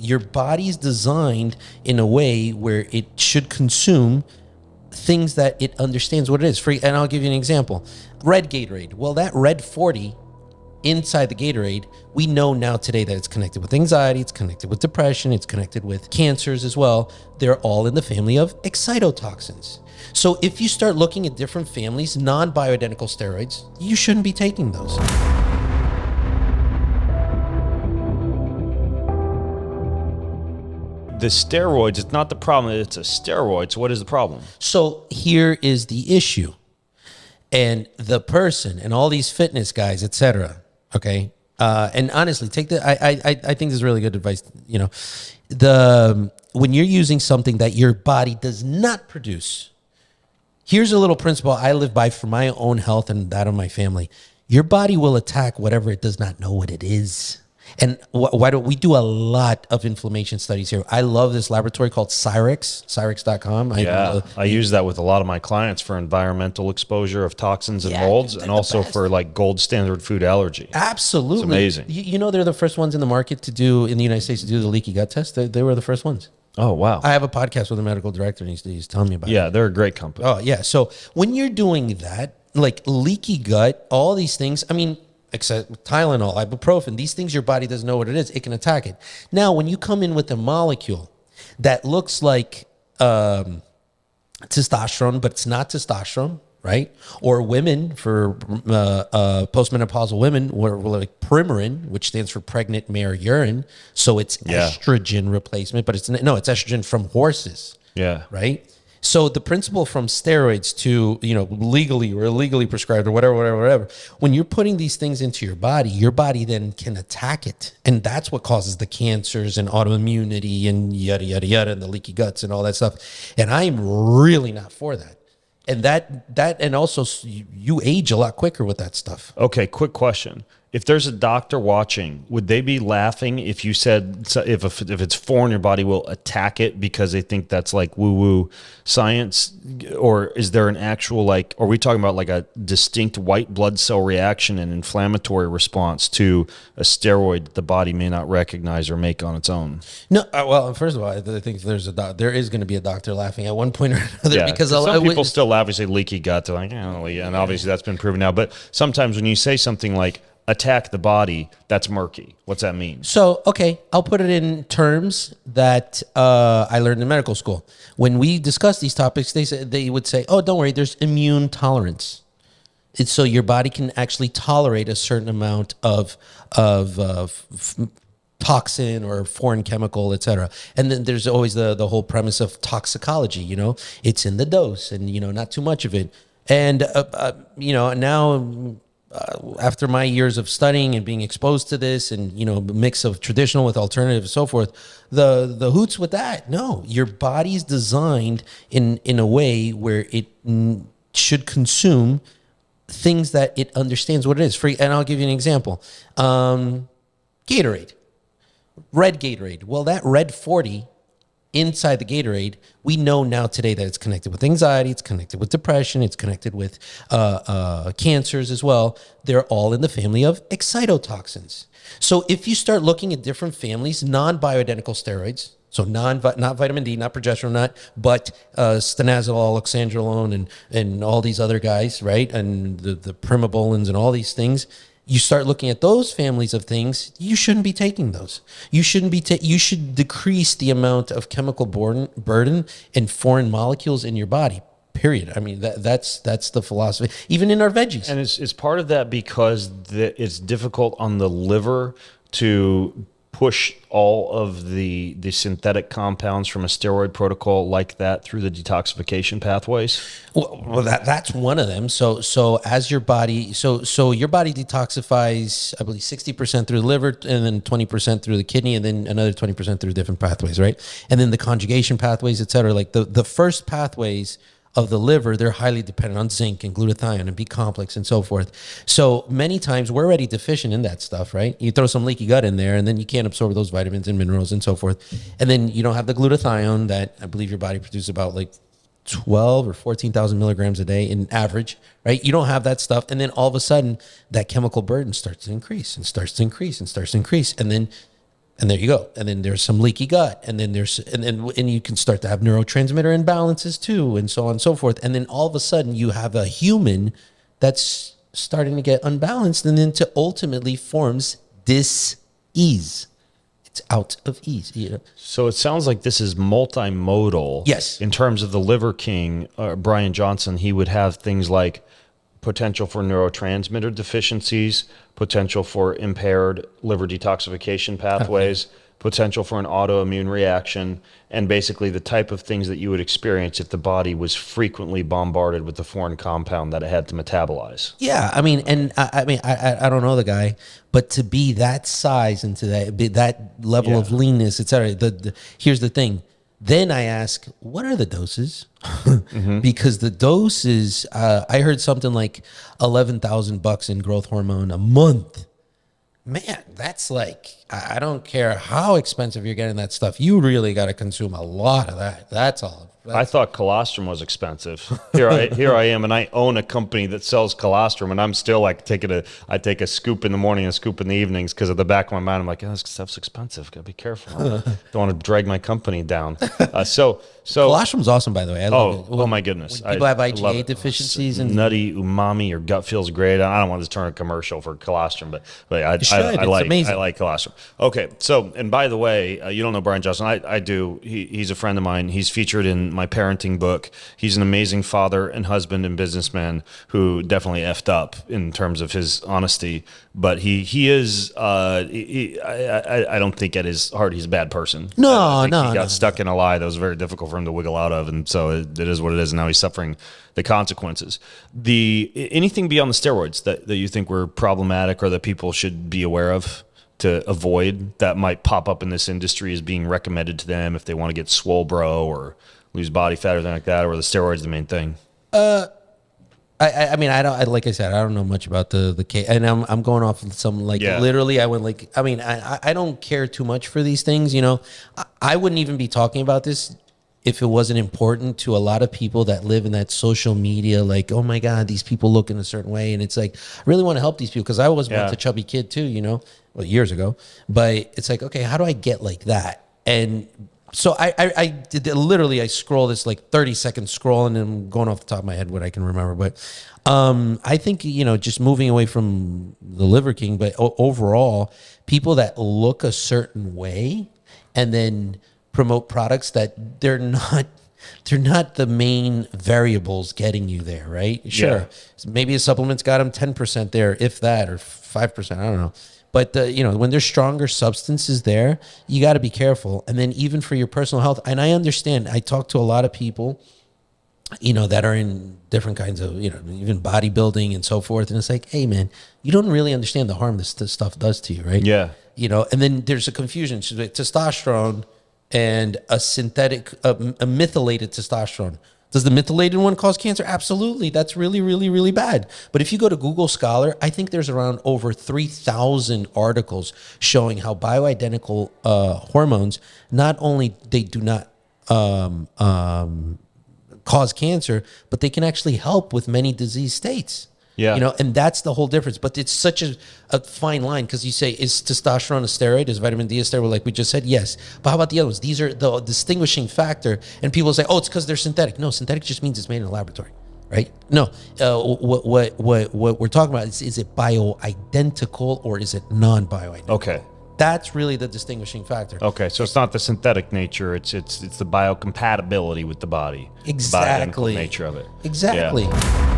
your body's designed in a way where it should consume things that it understands what it is. And I'll give you an example. Red Gatorade. Well, that red 40 inside the Gatorade, we know now today that it's connected with anxiety, it's connected with depression, it's connected with cancers as well. They're all in the family of excitotoxins. So if you start looking at different families, non-bioidentical steroids, you shouldn't be taking those. The steroids, it's not the problem that it's a steroid. So what is the problem? So here is the issue. And the person and all these fitness guys, etc. Okay. And honestly, take the, I think this is really good advice. You know, when you're using something that your body does not produce, here's a little principle I live by for my own health and that of my family. Your body will attack whatever it does not know what it is. And why don't we do a lot of inflammation studies here? I love this laboratory called Cyrex.com. I use that with a lot of my clients for environmental exposure of toxins and molds, and also for like gold standard food allergy. Absolutely. It's amazing. You know, they're the first ones in the market to do, in the United States, to do the leaky gut test. They were the first ones. Oh, wow. I have a podcast with a medical director, and he's telling me about it. Yeah, they're a great company. Oh, yeah. So when you're doing that, like leaky gut, all these things, I mean, except Tylenol, ibuprofen, these things your body doesn't know what it is. It can attack it. Now, when you come in with a molecule that looks like testosterone, but it's not testosterone, right? Or women, for postmenopausal women, were like Premarin, which stands for pregnant mare urine. So it's estrogen replacement, but it's estrogen from horses. Yeah. Right? So the principle from steroids to, you know, legally or illegally prescribed or whatever, when you're putting these things into your body then can attack it. And that's what causes the cancers and autoimmunity and yada, yada, yada, and the leaky guts and all that stuff. And I'm really not for that. And and also you age a lot quicker with that stuff. Okay, quick question. If there's a doctor watching, would they be laughing if you said if it's foreign, your body will attack it because they think that's like woo-woo science? Or is there an actual, like, are we talking about like a distinct white blood cell reaction and inflammatory response to a steroid that the body may not recognize or make on its own? No, well, first of all, I think there is going to be a doctor laughing at one point or another. Because some people still laugh and say leaky gut. They're like, oh, yeah. And obviously that's been proven now. But sometimes when you say something like attack the body, that's murky. What's that mean? So, okay, I'll put it in terms that I learned in medical school. When we discuss these topics, they would say, oh, don't worry, there's immune tolerance. It's so your body can actually tolerate a certain amount of toxin or foreign chemical, etc. And then there's always the whole premise of toxicology, you know, it's in the dose and, you know, not too much of it. And, you know, now after my years of studying and being exposed to this and, you know, mix of traditional with alternative and so forth, the hoots with that. No, your body's designed in a way where it should consume things that it understands what it is. And I'll give you an example. Gatorade, red Gatorade. Well, that red 40 inside the Gatorade, we know now today that it's connected with anxiety, it's connected with depression, it's connected with cancers as well. They're all in the family of excitotoxins. So if you start looking at different families, non-bioidentical steroids, so not vitamin D, not progesterone, but stanozolol, oxandrolone, and all these other guys, right? And the primobolins and all these things. You start looking at those families of things, you shouldn't be taking those. You should decrease the amount of chemical burden and foreign molecules in your body, period. I mean, that's the philosophy, even in our veggies. And is part of that because it's difficult on the liver to push all of the synthetic compounds from a steroid protocol like that through the detoxification pathways? Well, that's one of them. So as your body, so your body detoxifies, I believe 60% through the liver, and then 20% through the kidney, and then another 20% through different pathways, right? And then the conjugation pathways, et cetera. Like the first pathways of the liver, they're highly dependent on zinc and glutathione and B complex and so forth. So many times we're already deficient in that stuff, right? You throw some leaky gut in there and then you can't absorb those vitamins and minerals and so forth. And then you don't have the glutathione that I believe your body produces about like 12 or 14,000 milligrams a day in average, right? You don't have that stuff. And then all of a sudden that chemical burden starts to increase and starts to increase and starts to increase. And then And there you go. And then there's some leaky gut. And then and you can start to have neurotransmitter imbalances too, and so on and so forth. And then all of a sudden you have a human that's starting to get unbalanced, and then to ultimately forms dis-ease. It's out of ease. You know? So it sounds like this is multimodal. Yes. In terms of the Liver King, Brian Johnson, he would have things like potential for neurotransmitter deficiencies, potential for impaired liver detoxification pathways, potential for an autoimmune reaction, and basically the type of things that you would experience if the body was frequently bombarded with the foreign compound that it had to metabolize. Yeah, I mean, and I don't know the guy, but to be that size and to that level of leanness, etc. Here's the thing. Then I ask, what are the doses? Because the doses, I heard something like $11,000 in growth hormone a month. Man, that's like, I don't care how expensive you're getting that stuff. You really got to consume a lot of that. That's all. I thought colostrum was expensive. Here I am, and I own a company that sells colostrum, and I'm still like I take a scoop in the morning and a scoop in the evenings because at the back of my mind I'm like, oh, this stuff's expensive. Gotta be careful. Don't want to drag my company down. So colostrum's awesome, by the way. I love it. Oh my goodness! When people have IgA deficiencies and nutty umami, your gut feels great. I don't want to turn a commercial for colostrum, but I like colostrum. Okay, so and by the way, you don't know Brian Johnson. I do. He's a friend of mine. He's featured in my parenting book. He's an amazing father and husband and businessman who definitely effed up in terms of his honesty. But he is. I don't think at his heart he's a bad person. He got stuck in a lie that was very difficult for him to wiggle out of, and so it is what it is. And now he's suffering the consequences. Anything beyond the steroids that you think were problematic or that people should be aware of to avoid that might pop up in this industry as being recommended to them if they want to get swole bro or lose body fat or anything like that, or the steroids the main thing? I mean, like I said, I don't know much about the case, and I'm going off of some literally. I went like, I mean, I don't care too much for these things. You know, I wouldn't even be talking about this if it wasn't important to a lot of people that live in that social media. Like, oh my God, these people look in a certain way, and it's like, I really want to help these people because I was once a chubby kid too. You know, well, years ago, but it's like, okay, how do I get like that? And so I did literally, I scroll this like 30-second scroll, and I'm going off the top of my head what I can remember. But I think, you know, just moving away from the Liver King, but overall, people that look a certain way and then promote products that they're not the main variables getting you there, right? Sure. Yeah. Maybe a supplement's got them 10% there, if that, or 5%. I don't know. But you know, when there's stronger substances there, you got to be careful. And then even for your personal health, and I understand, I talk to a lot of people, you know, that are in different kinds of, you know, even bodybuilding and so forth. And it's like, hey man, you don't really understand the harm this stuff does to you, right? Yeah. You know, and then there's a confusion. So testosterone and a synthetic, a methylated testosterone. Does the methylated one cause cancer? Absolutely. That's really, really, really bad. But if you go to Google Scholar, I think there's around over 3,000 articles showing how bioidentical hormones, not only they do not cause cancer, but they can actually help with many disease states. Yeah. You know, and that's the whole difference. But it's such a fine line because you say, is testosterone a steroid? Is vitamin D a steroid? Like we just said, yes. But how about the other ones? These are the distinguishing factor. And people say, oh, it's because they're synthetic. No, synthetic just means it's made in a laboratory, right? No. What we're talking about is it bioidentical or is it non-bioidentical? Okay. That's really the distinguishing factor. Okay, so it's not the synthetic nature; it's the biocompatibility with the body. Exactly. The bioidentical nature of it. Exactly. Yeah.